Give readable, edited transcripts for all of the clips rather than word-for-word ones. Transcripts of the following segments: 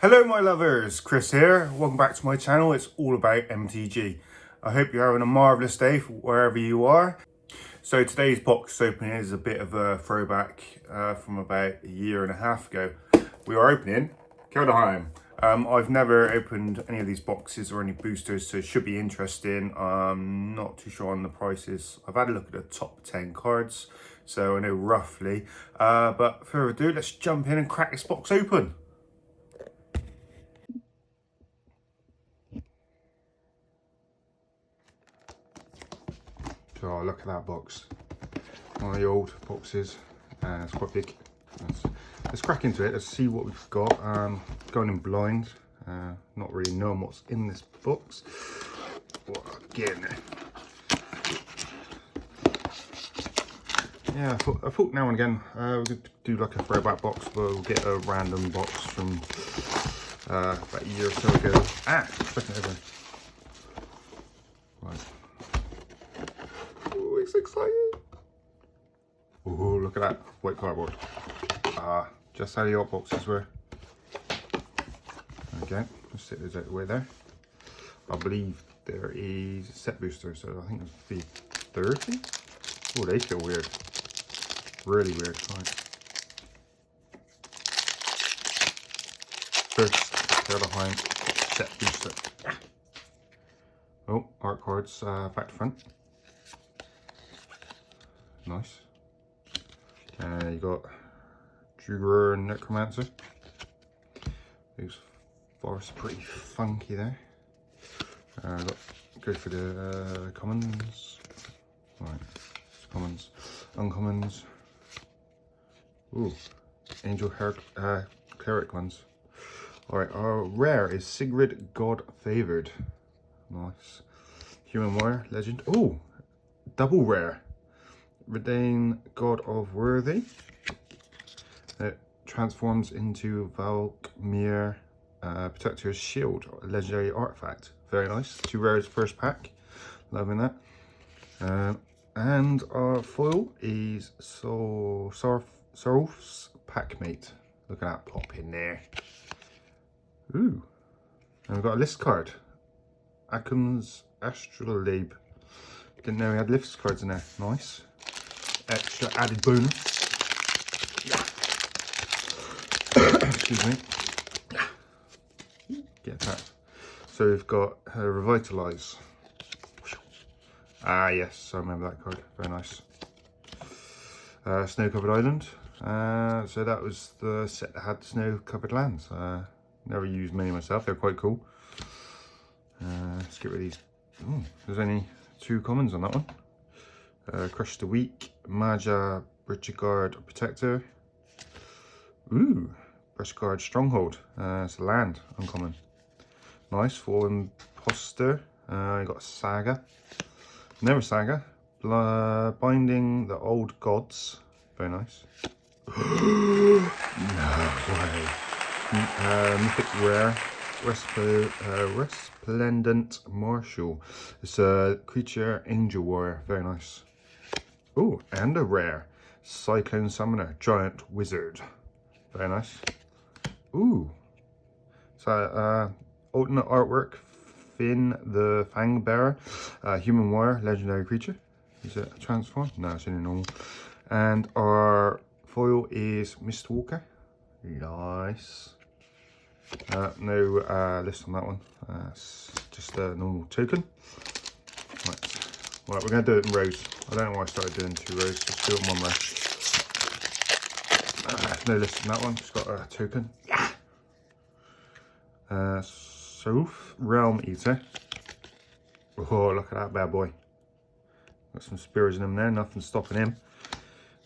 Hello my lovers, Chris here. Welcome back to my channel. It's all about MTG. I hope you're having a marvellous day wherever you are. So today's box opening is a bit of a throwback from about a year and a half ago. We are opening Kaldheim. I've never opened any of these boxes or any boosters, so it should be interesting. I'm not too sure on the prices. I've had a look at the top 10 cards, so I know roughly. But further ado, let's jump in and crack this box open. Oh, look at that box. One of the old boxes. It's quite big. Let's crack into it. Let's see what we've got. Going in blind. Not really knowing what's in this box. Well, again. Yeah, I thought now and again we're going to do like a throwback box, but we'll get a random box from about a year or so ago. Second over. Right. Oh, it's exciting. Oh, look at that white cardboard. Just how the old boxes were. Okay, let's set those out of the way there. I believe there is a set booster, so I think it's V30. Oh, they feel weird. Really weird. Right. First, Kaldheim set booster. Oh, art cards back to front. Nice. You got Druger and Necromancer. Those forests are pretty funky there. Go for the commons. Right, commons, uncommons. Ooh, Angel Cleric ones. Alright, our rare is Sigrid, God Favored. Nice. Human Warrior, Legend. Ooh, double rare. Redain, God of Worthy. It transforms into Valkmir Protector's Shield, a legendary artifact. Very nice. 2 rares first pack. Loving that. And our foil is Sorrow's Packmate. Look at that pop in there. Ooh. And we've got a list card. Akum's Astrolabe. Didn't know we had list cards in there. Nice. Extra added bonus. Excuse me. Get that. So we've got Revitalize. Yes, I remember that card. Very nice. Snow Covered Island. So that was the set that had snow covered lands. Never used many myself. They're quite cool. Let's get rid of these. Ooh, there's only 2 commons on that one. Crush the Weak, Maja, Bridgeguard Protector. Ooh, Bridgeguard Stronghold. It's a land, uncommon. Nice. For Imposter. You got Saga. Never Saga. Binding the Old Gods. Very nice. No way. Mythic Rare. Resplendent Marshal. It's a creature Angel Warrior. Very nice. Oh, and a rare Cyclone Summoner, Giant Wizard. Very nice. Ooh. So, alternate artwork. Finn the Fang Bearer, Human Warrior, legendary creature. Is it a transform? No, it's only normal. And our foil is Mistwalker. Nice. No list on that one. It's just a normal token. Right, we're going to do it in rows. I don't know why I started doing 2 rows. Just do it in 1 row. No list on that one. Just got a token. Soph, Realm Eater. Oh, look at that bad boy. Got some spears in him there. Nothing stopping him.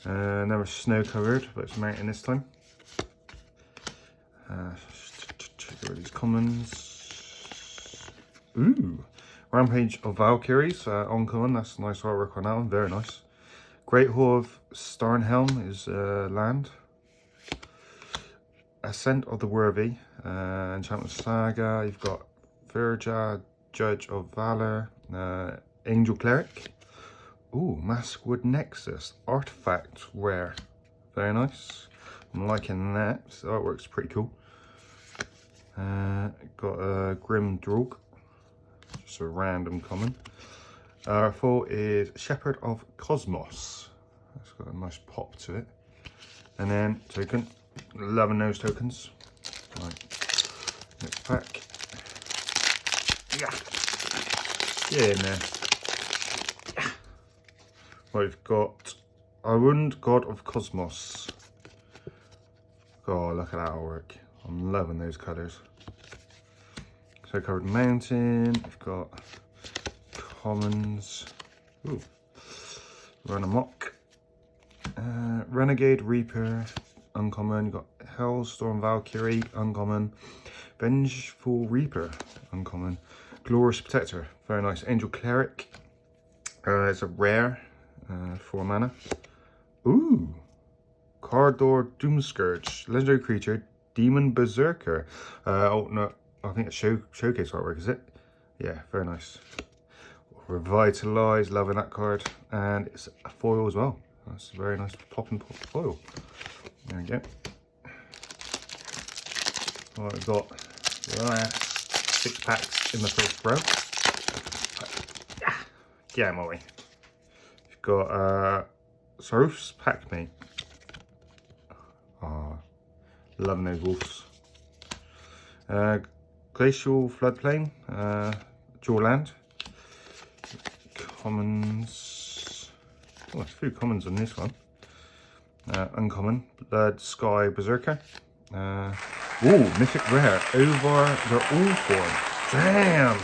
Never snow covered, but it's mountain this time. Get rid of these commons. Ooh. Rampage of Valkyries, uncommon. That's nice artwork on that one. Very nice. Great Hall of Starnhelm is land. Ascent of the Worthy. Enchantment Saga. You've got Virja, Judge of Valor. Angel Cleric. Ooh, Maskwood Nexus. Artifact Rare. Very nice. I'm liking that. So artwork's pretty cool. Got a Grim Drog, just a random common. Foil is Shepherd of Cosmos. It's got a nice pop to it. And then token, loving those tokens. Right, next pack. Yeah, get in there. Yeah. Right, we've got Arund, God of Cosmos. Oh, look at that artwork. I'm loving those colours. So covered mountain, we've got commons. Ooh. Run amok. Renegade Reaper, uncommon. You've got Hellstorm Valkyrie, uncommon. Vengeful Reaper, uncommon. Glorious Protector, very nice. Angel Cleric, it's a rare, 4 mana. Ooh, Cardor Doomscourge, legendary creature, Demon Berserker. Oh no, I think it's showcase artwork, is it? Yeah, very nice. Revitalize, loving that card, and it's a foil as well. That's a very nice popping foil. There we go. Right, we've got the last 6 packs in the first row. Get out of my way. We've got Saruf's Packmate. Oh, loving those wolves. Glacial Floodplain, Dual Land. Commons. Oh, there's a few commons on this one. Uncommon, Blood Sky Berserker. Ooh, Mythic Rare, Over the All Form. Damn!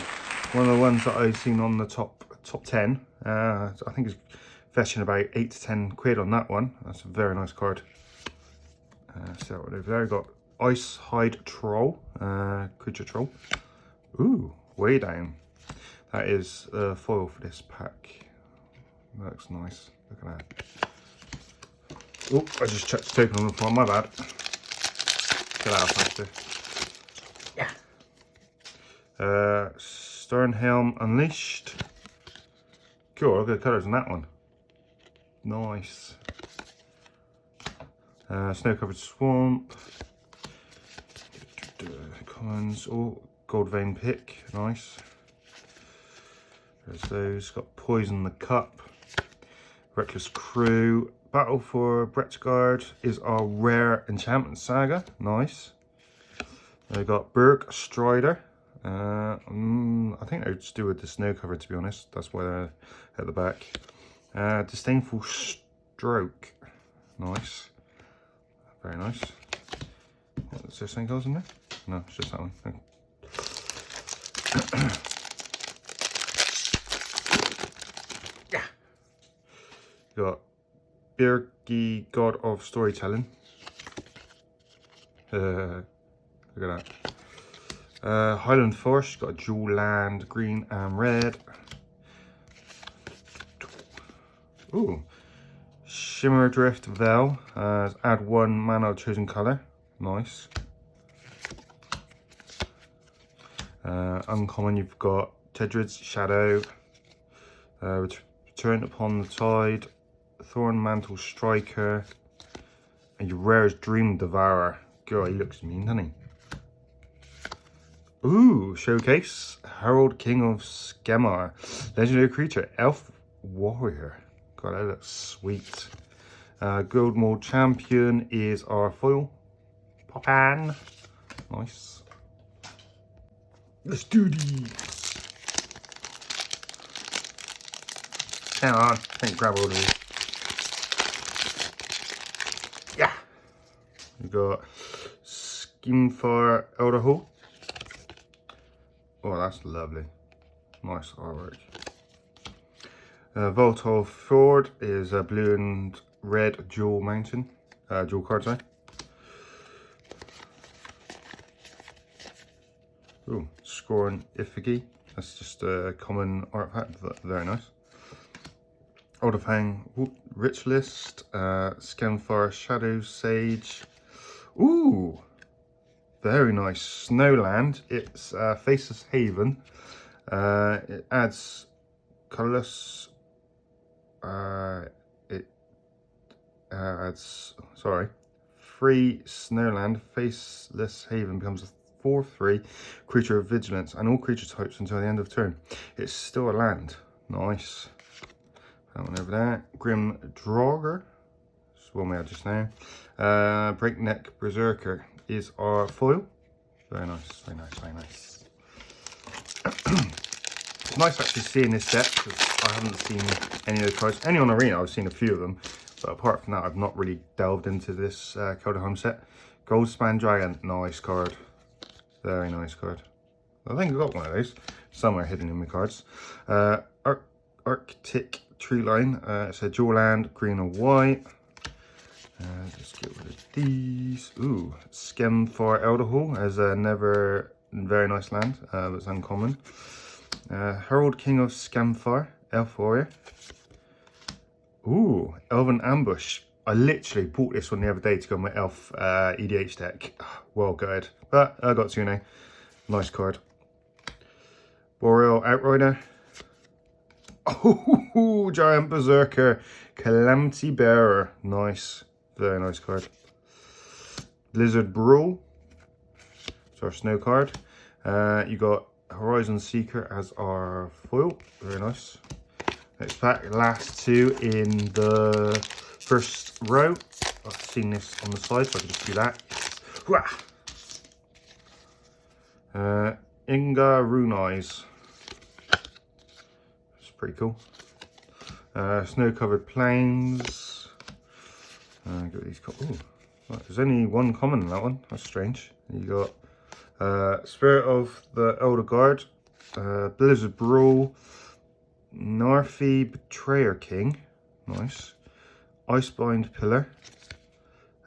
One of the ones that I've seen on the top 10. I think it's fetching about 8 to 10 quid on that one. That's a very nice card. So over there, got Ice Hide Troll, creature troll. Ooh, way down. That is the foil for this pack. That looks nice. Look at that. Oh, I just checked the token on the front, my bad. Get out faster. Yeah. Sternhelm Unleashed. Cool, look at the colours on that one. Nice. Snow Covered Swamp. Commons. Oh, Gold Vein Pick. Nice. There's those. Got Poison the Cup. Reckless Crew. Battle for Bretgard is our rare enchantment saga. Nice. They got Berg Strider. I think they're just do with the snow cover, to be honest. That's why they're at the back. Disdainful Stroke. Nice. Very nice. Is there something else in there? No, it's just that one. Yeah. Got Birgi, God of Storytelling. Look at that. Highland Forest, got a dual land, green and red. Ooh. Shimmer Drift Vel. Add 1 mana of chosen colour. Nice. Uncommon, you've got Tedrid's Shadow. Return Upon the Tide. Thorn Mantle Striker. And your rare is Dream Devourer. God, he looks mean, doesn't he? Ooh, showcase. Herald King of Skemar. Legendary creature. Elf Warrior. God, that looks sweet. Gold Mold Champion is our foil. Popan. Nice. Let's do these. Hang on, I think grab all of these. Yeah. We got Scheme for Elderhole. Oh, that's lovely. Nice artwork. Voltol Fjord is a blue and red dual mountain. Dual card, sorry. Ooh, Scorn Ifigi. That's just a common artifact. Very nice. Oldafang Rich List. Skenfar Shadow Sage. Ooh, very nice. Snowland. It's Faceless Haven. It adds colourless. It adds, sorry, free Snowland. Faceless Haven becomes a 4/3 creature of vigilance and all creature types until the end of turn. It's still a land. Nice. That one over there. Grim Draugr. That's one we had just now. Breakneck Berserker is our foil. Very nice, very nice, very nice. It's nice actually seeing this set because I haven't seen any of those cards. Any on Arena, I've seen a few of them. But apart from that, I've not really delved into this Kaldheim set. Goldspan Dragon, nice card. Very nice card. I think I got one of those somewhere hidden in my cards. Arctic Tree Line. It's a dual land, green and white. Let's get rid of these. Ooh, Skemfar Elderhall as a very nice land. That's uncommon. Herald King of Skemfar, Elf Warrior. Ooh, Elven Ambush. I literally bought this one the other day to go on my Elf EDH deck. Well good. But I got two now. Nice card. Boreal Outrider. Oh, Giant Berserker. Calamity Bearer. Nice. Very nice card. Blizzard Brawl. It's our snow card. You got Horizon Seeker as our foil. Very nice. Next pack, last two in the first row. I've seen this on the side, so I can just do that. Inga Rune Eyes. It's pretty cool. Snow-covered plains. Got these. Ooh, there's only one common in that one. That's strange. You got Spirit of the Elder Guard, Blizzard Brawl, Narfi Betrayer King, nice. Icebind Pillar,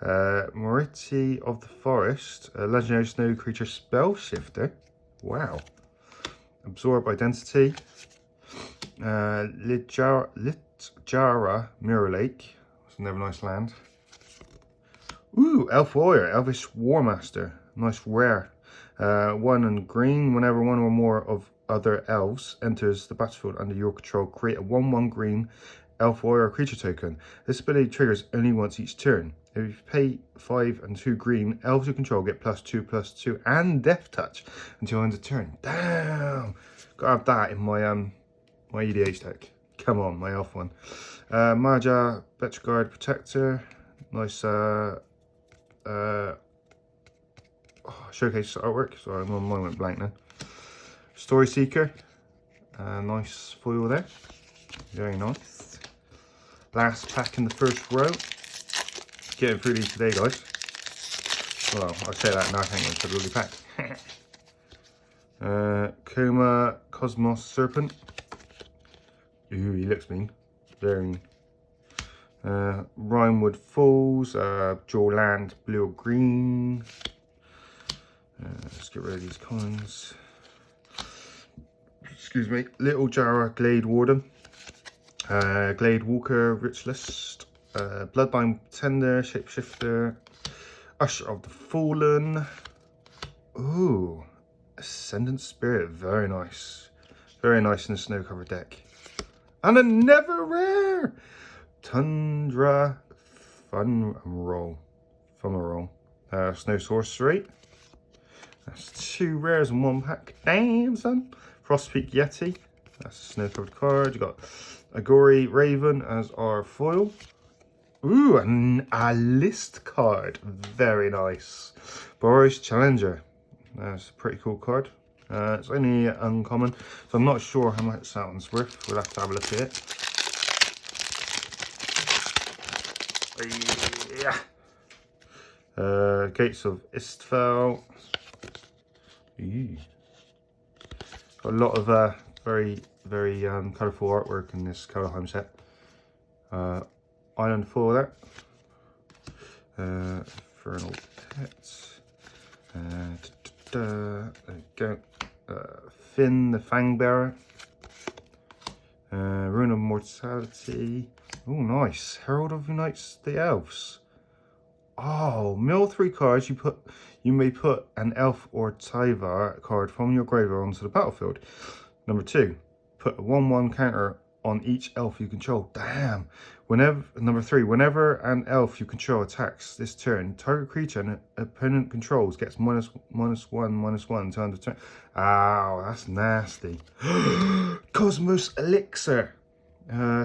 Moriti of the Forest, Legendary Snow Creature Spell Shifter. Wow. Absorb Identity, Litjara Mirror Lake. That's another nice land. Ooh, Elf Warrior, Elvish War Master. Nice rare. 1 and green. Whenever one or more of other elves enters the battlefield under your control, create a 1/1 green Elf Warrior creature token. This ability triggers only once each turn. If you pay 5 and 2 green, elves you control get +2/+2 and Death Touch until end of turn. Damn! Gotta have that in my my EDH deck. Come on, my elf one. Maja Betchguard Protector. Nice showcase artwork. Sorry, mine went blank then. Story Seeker. Nice foil there. Very nice. Last pack in the first row. Getting through these today, guys. Well, I say that now I can't get into the pack. Coma Cosmos Serpent. Ooh, he looks mean. Very mean. Rhinewood Falls, Draw Land, blue or green. Let's get rid of these coins. Excuse me. Little Jara Glade Warden, Glade Walker Rich List, Bloodbind Tender, Shapeshifter, Usher of the Fallen. Ooh, Ascendant Spirit, very nice. Very nice in the snow covered deck. And a never rare! Tundra Fumarole. Snow Sorcery. That's 2 rares in 1 pack. Damn, son. Frostpeak Yeti. That's a snow covered card. You got Agori Raven as our foil. Ooh, and a list card. Very nice. Boris Challenger. That's a pretty cool card. It's only uncommon, so I'm not sure how much that one's worth. We'll have to have a look at it. Yeah. Gates of Istfell. Got a lot of very colourful artwork in this Kaldheim set. Island foil there. Infernal Pets. There we go. Finn the Fangbearer. Rune of Mortality. Oh, nice. Herald of Unites the Elves. Oh, mill 3 cards. You may put an elf or Tyvar card from your graveyard onto the battlefield. Number 2, put a 1/1 counter on each elf you control. Damn. Number 3, whenever an elf you control attacks this turn, target creature and opponent controls gets -1/-1 to end the turn. Ow, that's nasty. Cosmos Elixir.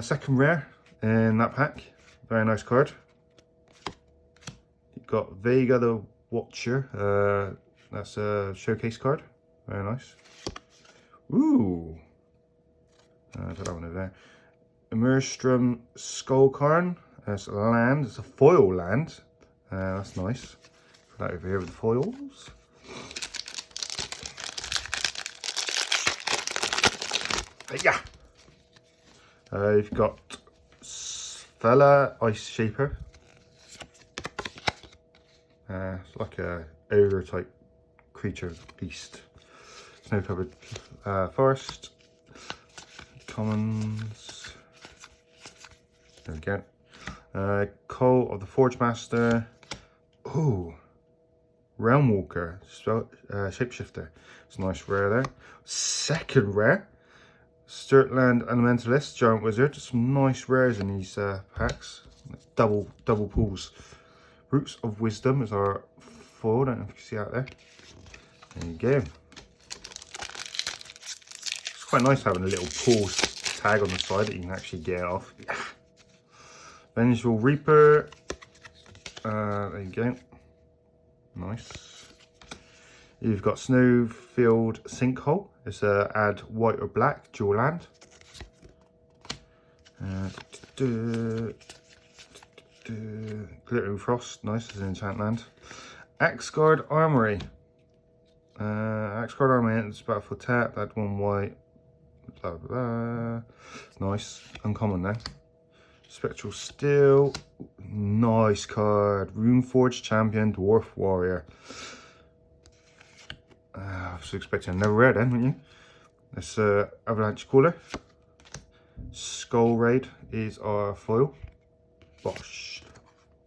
Second rare in that pack. Very nice card. You've got Vega the Watcher. That's a showcase card. Very nice. Ooh. Put that one over there. Immerstrom Skullcarn. That's a land. It's a foil land. That's nice. Put that over here with the foils. Yeah. You've got Fella Ice Shaper. It's like a ogre type creature beast. Snow covered forest. Commons. There we go. Call of the Forge Master. Oh, Realm Walker, shapeshifter. It's a nice rare there. Second rare. Sturtland Elementalist, Giant Wizard. Some nice rares in these packs. Double pulls. Roots of Wisdom is our foil. Don't know if you can see out there. There you go. It's quite nice having a little pause tag on the side that you can actually get off. Yeah. Vengeful Reaper. There you go. Nice. You've got Snowfield Sinkhole. It's a add white or black dual land. Glittering Frost. Nice as an enchant land. Axguard Armory. Axguard Armory enters battle for tap. Add 1 white. Blah, blah, blah. Nice. Uncommon there. Spectral Steel. Nice card. Runeforge Champion Dwarf Warrior. I was expecting another rare then, wouldn't you? This Avalanche Cooler. Skull Raid is our foil. Bosh.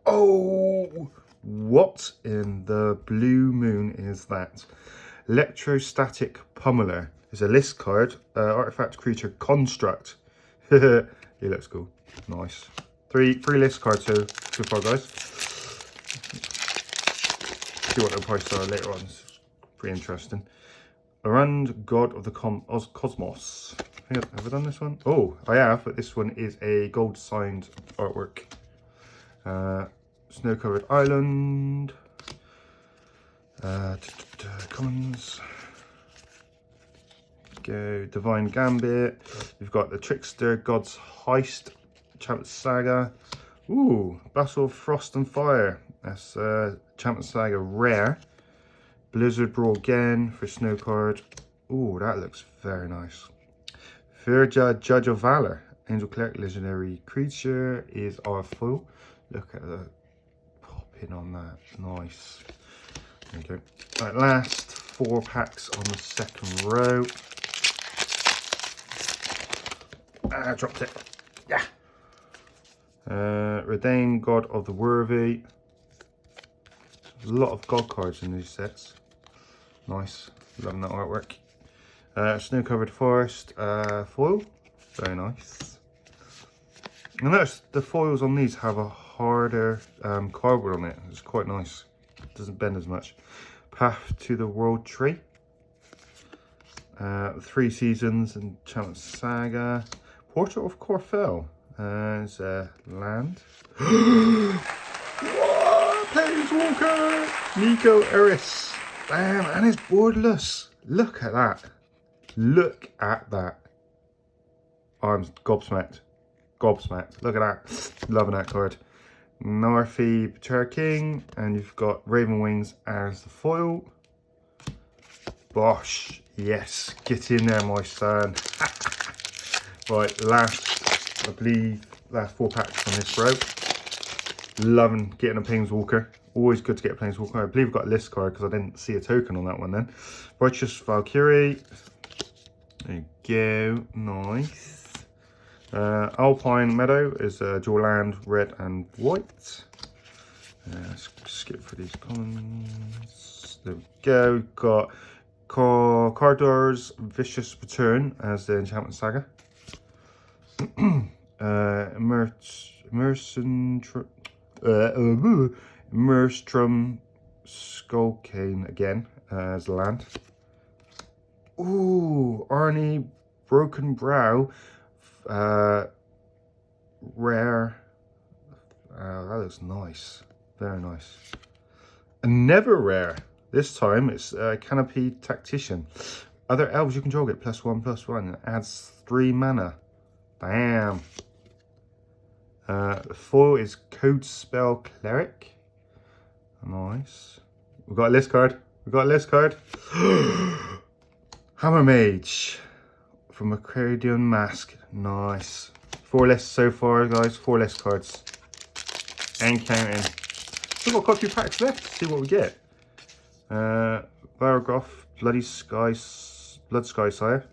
Oh! What in the blue moon is that? Electrostatic Pummeler. It's a list card. Artifact creature construct. He looks cool. Nice. Three list cards so far, guys. See what the prices are later on. It's pretty interesting. Arund, God of the Cosmos. I think have I done this one? Oh, I have, but this one is a gold signed artwork. Snow covered island. Commons. Go Divine Gambit. You've got the Trickster, God's Heist, Champion Saga. Ooh, Battle of Frost and Fire. That's Champion Saga rare. Blizzard Brawl again for snow card. Ooh, that looks very nice. Virja, Judge of Valor. Angel Cleric, legendary creature is our foil. Look at the popping on that. Nice. There we go. Right, last 4 packs on the second row. I dropped it. Yeah. Redain, God of the Worthy. A lot of God cards in these sets. Nice. Loving that artwork. Snow covered forest foil. Very nice. I notice the foils on these have a harder cardboard on it. It's quite nice. It doesn't bend as much. Path to the World Tree. 3 Seasons and Champion Saga. Portrait of Corfell. It's a land. What? Planeswalker! Nico Eris. Damn, and it's borderless. Look at that. Look at that. I'm gobsmacked. Gobsmacked. Look at that. Loving that card. Narfi King, and you've got Raven Wings as the foil. Bosh. Yes. Get in there, my son. Right, last, I believe, last 4 packs on this row. Loving getting a Planeswalker. Always good to get a Planeswalker. I believe I've got a list card because I didn't see a token on that one then. Righteous Valkyrie. There you go. Nice. Alpine Meadow is dual land, red and white. Let's skip for these commons. There we go. Got Cardor's Vicious Return as the Enchantment Saga. Merstrom Skullcane again as land. Ooh, Arnie Broken Brow, rare. That looks nice, very nice. And never rare. This time it's Canopy Tactician. Other elves you control get +1/+1. It adds 3 mana. Damn. The foil is Code Spell Cleric. Nice. We've got a list card. We've got a list card. Hammer Mage from Acradian Mask. Nice. 4 lists so far, guys. 4 list cards. And counting. We've got quite a few packs left to see what we get. Vargoth, Blood Sky Sire.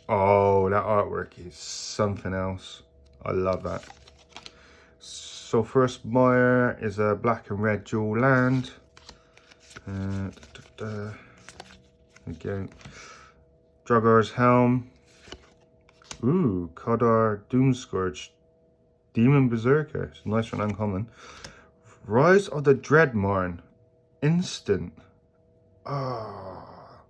Oh, that artwork is something else. I love that. So first Meyer is a black and red dual land. Again, Dragar's Helm. Ooh, Kodar Doomscourge. Demon Berserker. It's a nice one, uncommon. Rise of the Dreadmarn. Instant. Ah,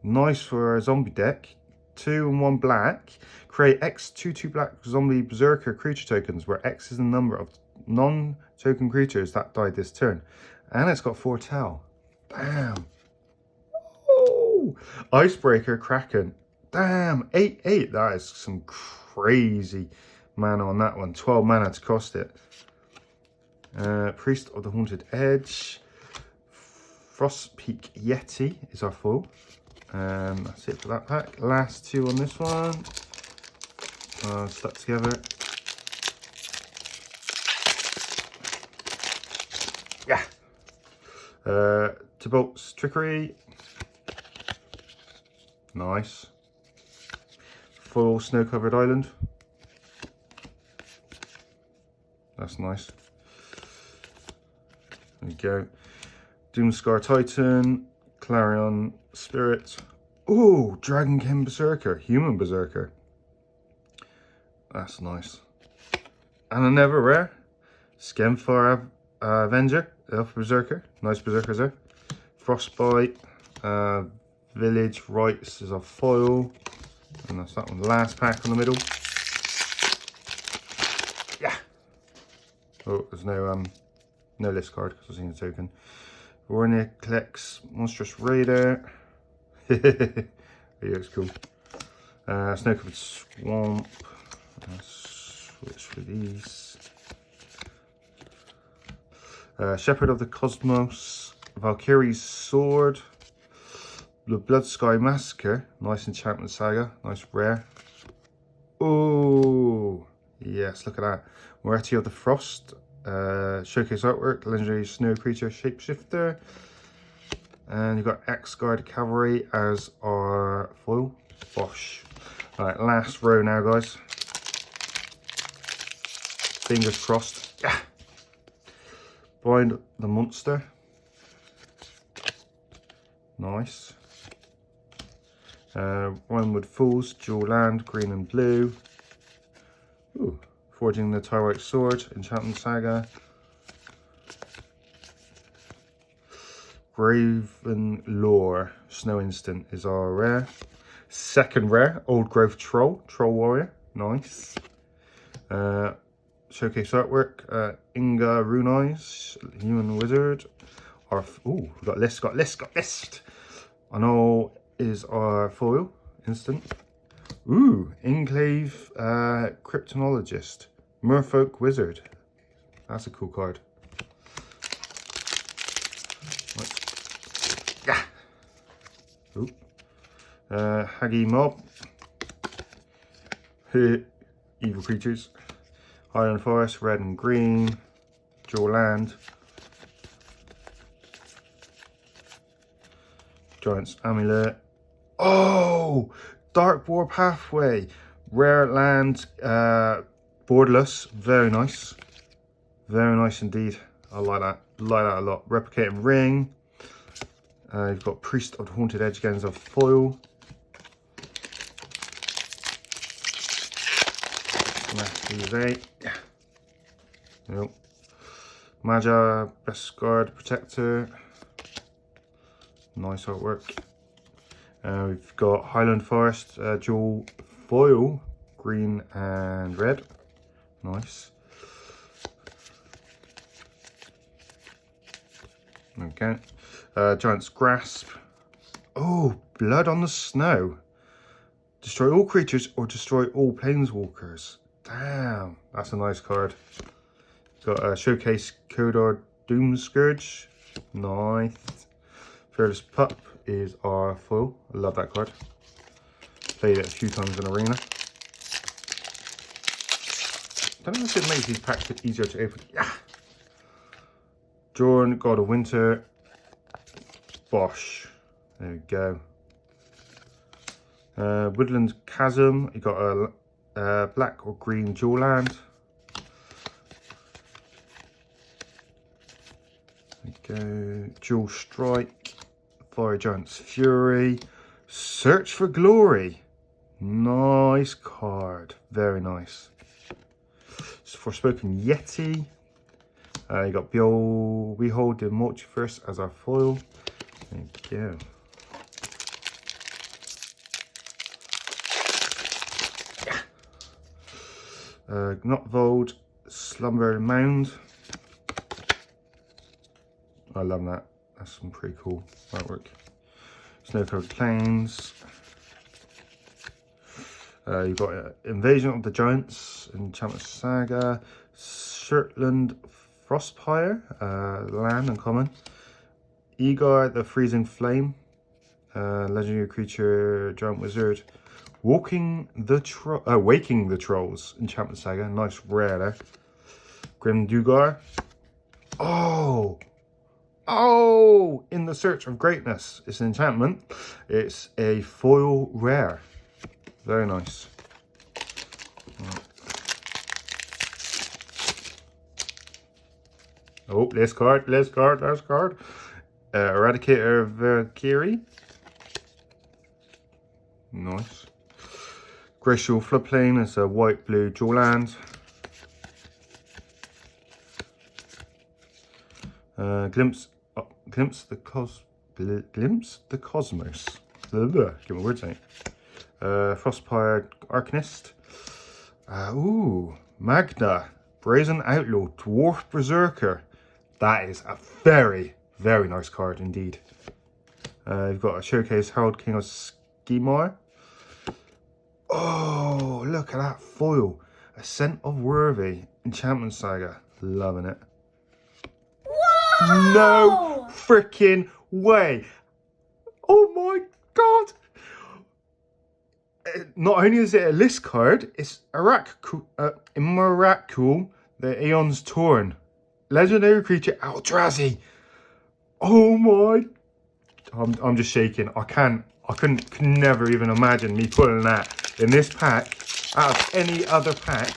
nice for a zombie deck. 2 and 1 black. Create X 2/2 black zombie berserker creature tokens, where X is the number of non-token creatures that died this turn. And it's got foretell. Damn. Oh, Icebreaker Kraken. Damn, 8/8. That is some crazy mana on that one. 12 mana to cost it. Priest of the Haunted Edge. Frostpeak Yeti is our foil. That's it for that pack. Last 2 on this one. Stuck together. Yeah. Tibolt's Trickery. Nice. Foil Snow-Covered Island. That's nice. There we go. Doomscar Titan. Clarion Spirit. Ooh, Dragonkin Berserker. Human Berserker. That's nice. And a never rare. Skemfire Avenger. Elf Berserker. Nice Berserkers there. Frostbite. Village Rites is a foil. And that's that one. Last pack in the middle. Yeah. Oh, there's no list card because I've seen the token. Warner collects Monstrous Raider. He looks cool. Snow-Covered Swamp. Switch for these. Shepherd of the Cosmos. Valkyrie's Sword. The Blood Sky Massacre. Nice enchantment saga. Nice rare. Oh, yes, look at that. Moretti of the Frost. Showcase artwork. Legendary snow creature shapeshifter. And you've got X-Guard Cavalry as our foil. Bosh. Alright, last row now, guys. Fingers crossed. Yeah. Bind the Monster. Nice. Winewood Fools, dual land, green and blue. Ooh. Forging the Tyrite Sword, Enchantment Saga. Graven Lore, Snow Instant is our rare. Second rare, Old Growth Troll, Troll Warrior, nice. Showcase artwork, Inga Rune Eyes, Human Wizard. Our, ooh, we got list. I know is our foil, instant. Ooh, Enclave Cryptonologist, Merfolk Wizard. That's a cool card. Right. Yeah. Ooh. Haggy Mob. Evil Creatures. Highland Forest, red and green. Dual land. Giant's Amulet. Oh! Dark War Pathway. Rare land. Borderless. Very nice. Very nice indeed. I like that. Like that a lot. Replicating Ring. You've got Priest of the Haunted Edge again as a foil. gonna have to use 8. Yeah. Nope. Magi, Best Guard Protector. Nice artwork. We've got Highland Forest, dual foil, green and red. Nice. Okay. Giant's Grasp. Oh, Blood on the Snow. Destroy all creatures or destroy all planeswalkers. Damn, that's a nice card. Got a Showcase Kodor Doom Scourge. Nice. Fearless Pup is our foil. I love that card. Played it a few times in Arena. Don't know if it makes these packs a bit easier to open. Yeah. Jorn, God of Winter. Bosch. There we go. Woodland Chasm. You got a black or green dual land. There we go. Dual Strike. Fire Giant's Fury. Search for Glory. Nice card. Very nice. Forspoken Yeti. You got Behold the Multiverse as our foil. There you go. Notvold, Slumber Mound. I love that. That's some pretty cool artwork. Snow-covered Plains. You've got Invasion of the Giants, Enchantment Saga, Shirtland Frostpire, land and common. Egar the Freezing Flame, legendary creature, giant wizard. Waking the Trolls, Enchantment Saga, nice rare there. Grim Dugar. Oh, In the Search of Greatness. It's an enchantment. It's a foil rare. Very nice. Right. Oh, this card. Eradicator Valkyrie. Nice. Glacial Floodplain is a white-blue dual land. Glimpse the Cosmos. Give me words, mate. Frostpire Arcanist. Magna, Brazen Outlaw, Dwarf Berserker. That is a very, very nice card indeed. You've got a Showcase Herald King of Skimar. Oh, look at that foil. Ascent of Worthy, Enchantment Saga. Loving it. Whoa! No freaking way. Oh my god. Not only is it a list card, it's Miracle, the Aeon's Torn. Legendary creature, Eldrazi. Oh my. I'm just shaking. I could never even imagine me putting that in this pack out of any other pack.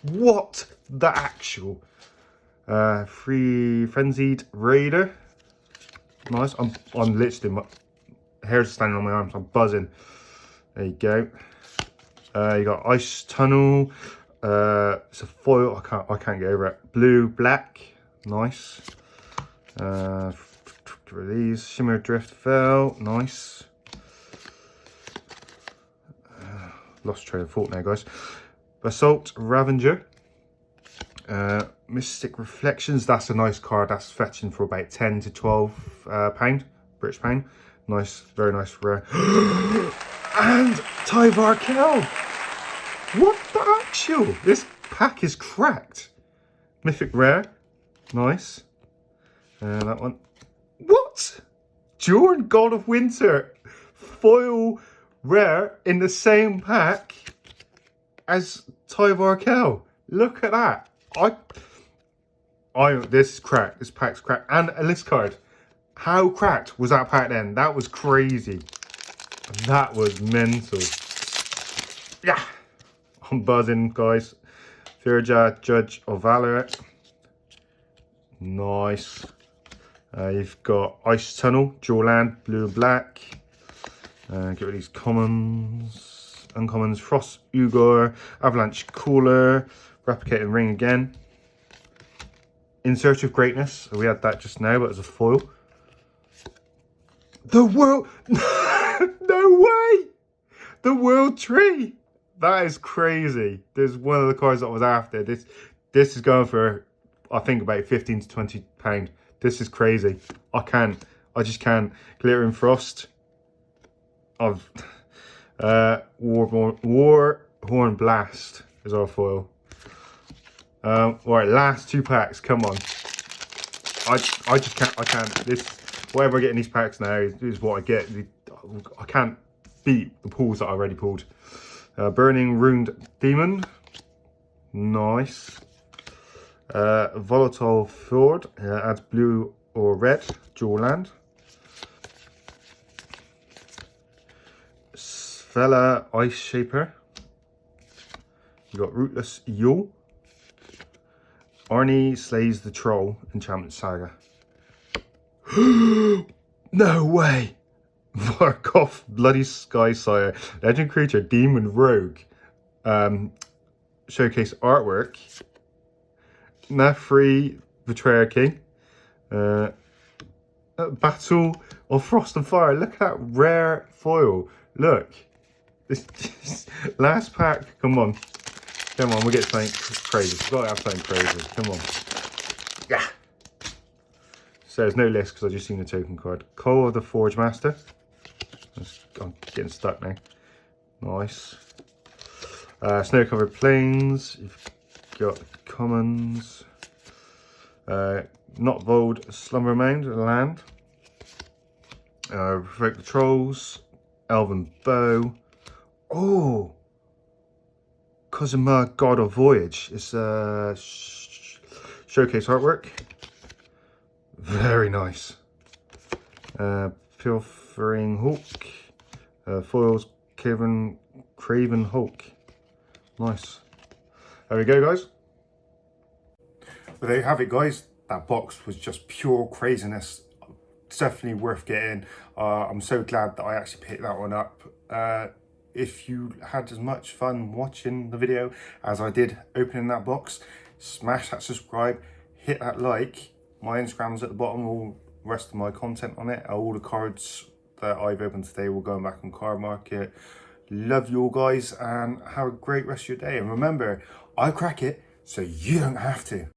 What the actual? Free Frenzied Raider. Nice. I'm literally, my hair's standing on my arms. I'm buzzing. There you go. You got Ice Tunnel. It's a foil. I can't get over it. Blue, black. Nice. Release. Shimmer Drift Fell. Nice. Lost train of thought now, guys. Basalt Ravager. Mystic Reflections. That's a nice card. That's fetching for about 10 to 12 pound, British pound. Nice, very nice rare. And Tyvar Kell. What the actual? This pack is cracked. Mythic rare. Nice. That one. What? Jorn, God of Winter. Foil rare in the same pack as Tyvar Kell. Look at that. This is cracked. This pack's cracked. And a list card. How cracked was that pack then? That was crazy. That was mental. Yeah. I'm buzzing, guys. Firja, Judge of Valor. Nice. You've got Ice Tunnel, dual land, blue and black. Get rid of these commons. uncommons, Frost Ugor, Avalanche Cooler, Replicating Ring again. In Search of Greatness, we had that just now, but as a foil. The World, no way! The World Tree! That is crazy. There's one of the cards that I was after. This is going for, I think, about 15 to 20 pound. This is crazy. I just can't. Glittering Frost. Of Warhorn Blast is our foil. Right, last 2 packs. Come on. I just can't. I can't. This, whatever I get in these packs now is what I get. I can't beat the pulls that I already pulled. Burning Ruined Demon. Nice. Volatile Fjord. Adds blue or red. Dual land. Svella Ice Shaper. You got Rootless Yule. Arnie Slays the Troll. Enchantment Saga. No way! Varkov Bloody Sky Sire. Legend Creature Demon Rogue. Showcase artwork. Nafri Betrayer King. Battle of Frost and Fire. Look at that rare foil. Look. This last pack. Come on. Come on, we'll get something crazy. We've got to have something crazy. Come on. Yeah. So there's no list because I've just seen the token card. Call of the Forge Master. I'm getting stuck now. Nice. Snow-covered plains. You've got commons. Not Vold Slumber Mound, land. Provoke the Trolls. Elven Bow. Oh! Cosima God of Voyage. It's showcase artwork. Very nice. Pilfering Hawk. Foils Craven Hulk. Nice. There we go, guys. Well, there you have it, guys. That box was just pure craziness. It's definitely worth getting. I'm so glad that I actually picked that one up. If you had as much fun watching the video as I did opening that box, smash that subscribe, hit that like. My Instagram's at the bottom, all the rest of my content on it. All the cards that I've opened today will go back on Card Market. Love you all, guys, and have a great rest of your day. And remember, I crack it so you don't have to.